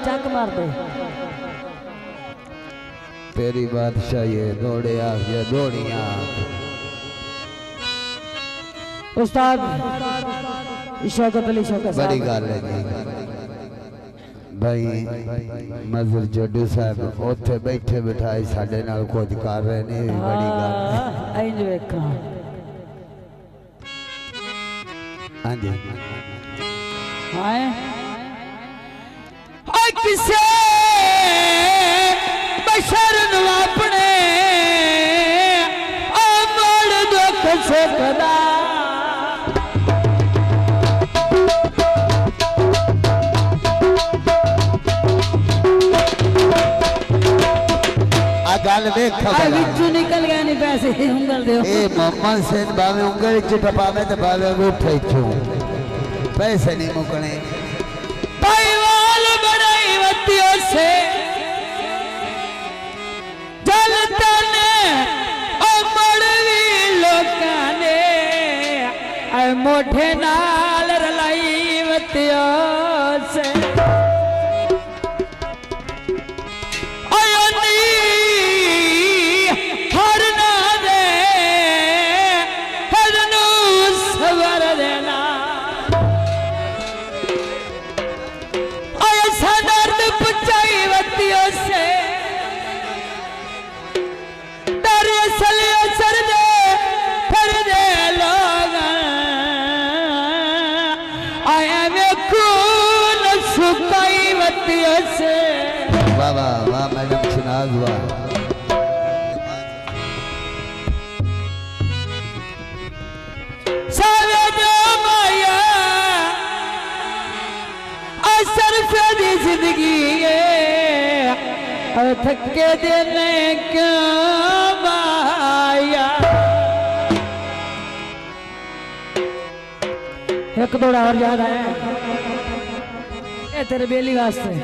चक मार दे तेरी बादशाही है दौड़े आ या दौड़िया उस्ताद शौकत अली शौकत बड़ी गल है जी भाई मजर जड्डू साहब उथे बैठे बिठाए साडे नाल कुछ कर रहे ने बड़ी गल है इंज वेखा हां जी हाय किसे बशर नु अपने अमल दुख सकदा गल देख विचू निकल गया नहीं पैसे उंगल दे ए मोहम्मद सेन बावे उंगल च टपावे ते बावे उठे छो पैसे नहीं मुकने भाईवाल बड़ाई वतियों से जलता ने अमड़वी लोका ने ऐ मोठे नाल रलाई वतियों से वाह वाह मैडम शनाज वाह माया असर फैदी जिंदगी है थके देने क्यों माया एक दौड़ा और याद आया ये तेरे बेली वास्ते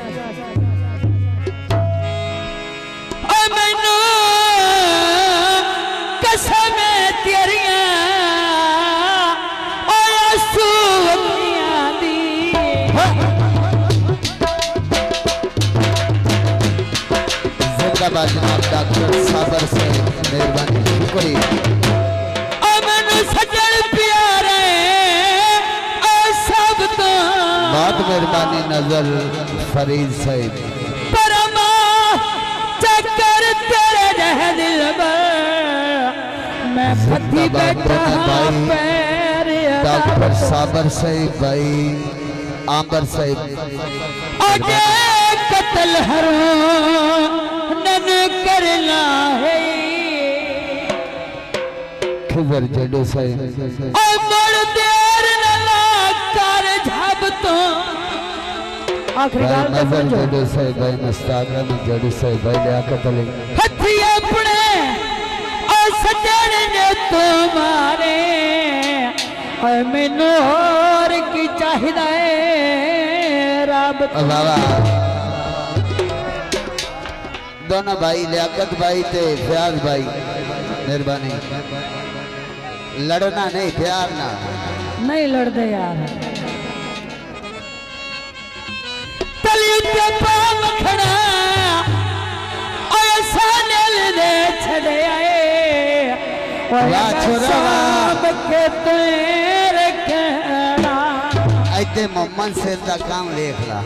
मैनू कसम तेरिया जिंदाबाद जनाब डॉक्टर साबर से मेहरबानी शुक्रिया मैनू सजन प्यारे सब तो बहुत मेहरबानी नजर फरीद साहब चक्कर तेरे रह दिल मैं फती बैठा पैर डॉक्टर साबर साहब भाई आंबर साहब आगे कत्ल हरो नन करना है खिजर जडू साहब मर देर न कर झब तो आखिरी बार नजर जडू साहब भाई मुस्ताक अहमद जडू साहब भाई लियाकत अली हथी अपने और सजन ने तुम्हारे और मैनू और की चाहिदा है रब वाह दोनों भाई लियाकत भाई ते फयाज भाई मेहरबानी लड़ना नहीं प्यार ना नहीं लड़ते यार तली पे पाम खड़ा और सानल दे छड़े आए और साब के तेरे कहना ऐते मोहम्मद शेर का काम देख ला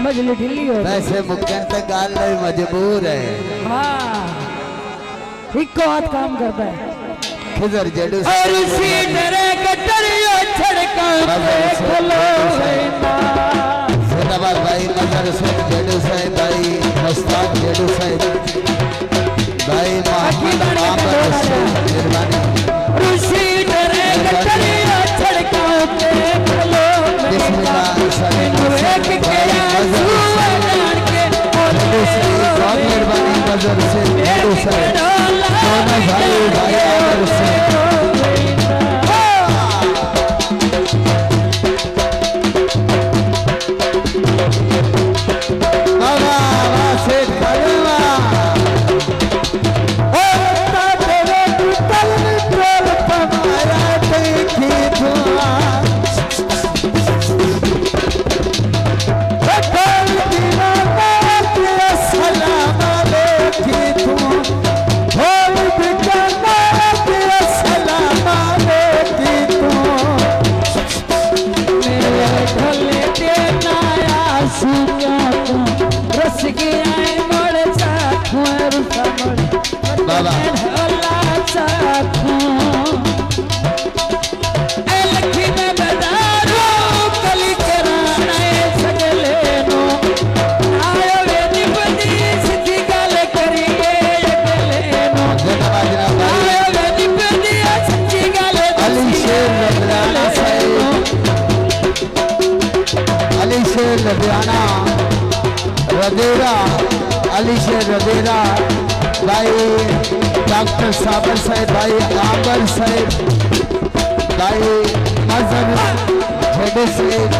मजली ढिल्ली हो वैसे मुक्कन तक गाल नहीं मजबूर है हाँ इको हाथ काम करता है खिजर जडू और उसी डरे कटरियो छड़का खलो जिंदाबाद भाई नजर से जडू साहब भाई मुस्ताक जडू साहब भाई मोहम्मद आंबर से मेहरबानी उसी डरे कटरियो छड़का खलो बिस्मिल्लाह एक के सुवन के और बहुत मेहरबानी नजर से जडू साहब दोनों भाई भाई आंबर से बाबा लुधियाना रदेरा अली शेर रदेरा भाई डॉक्टर साबर साहब भाई आबर साहब भाई मजहब हेडे साहब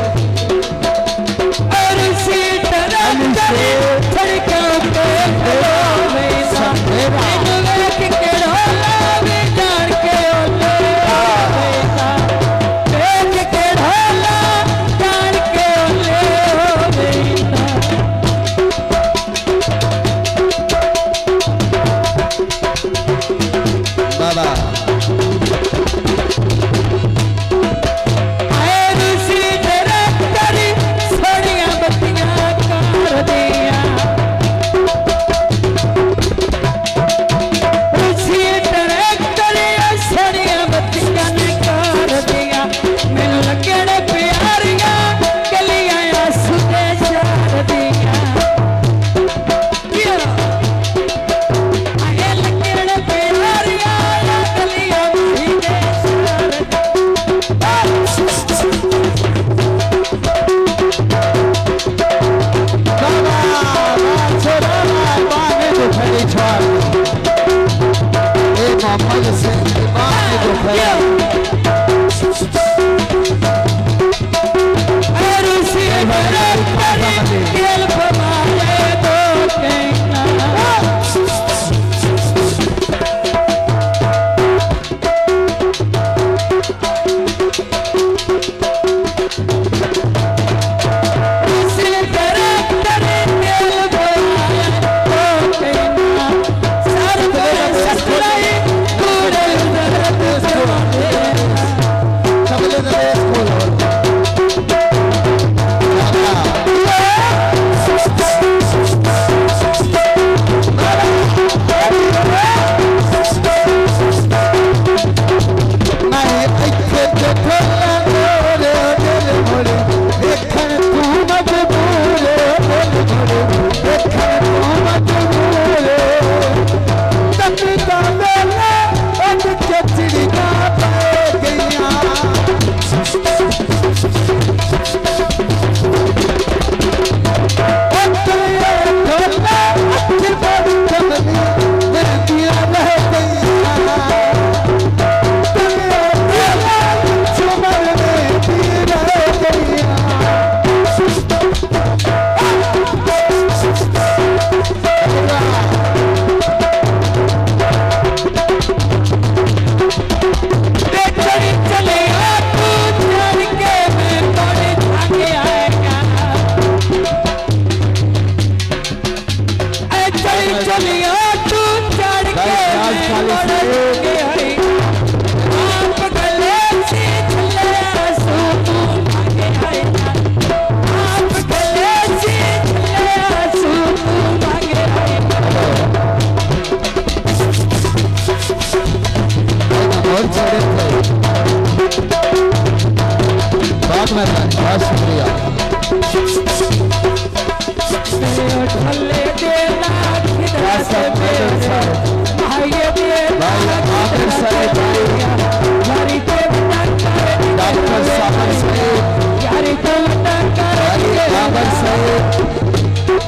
बहुत शुक्रिया।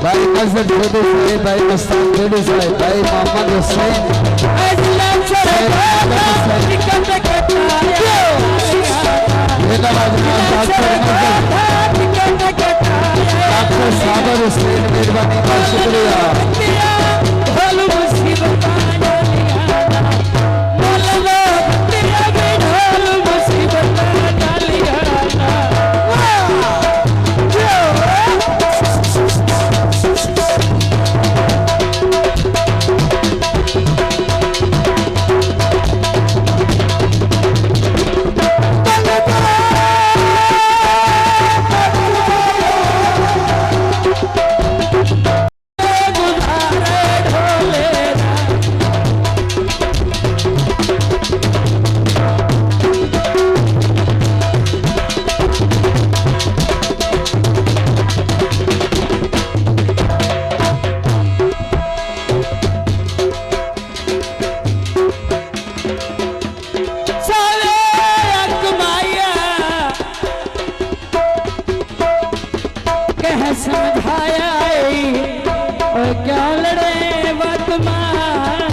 भाई मजहर छोटे साहब, भाई मस्तान छोटे साहब, भाई मोहम्मद हुसैन, डॉक्टर साबर हुसैन, मेहरबानी बहुत शुक्रिया। समझाया क्यों लड़े बात मार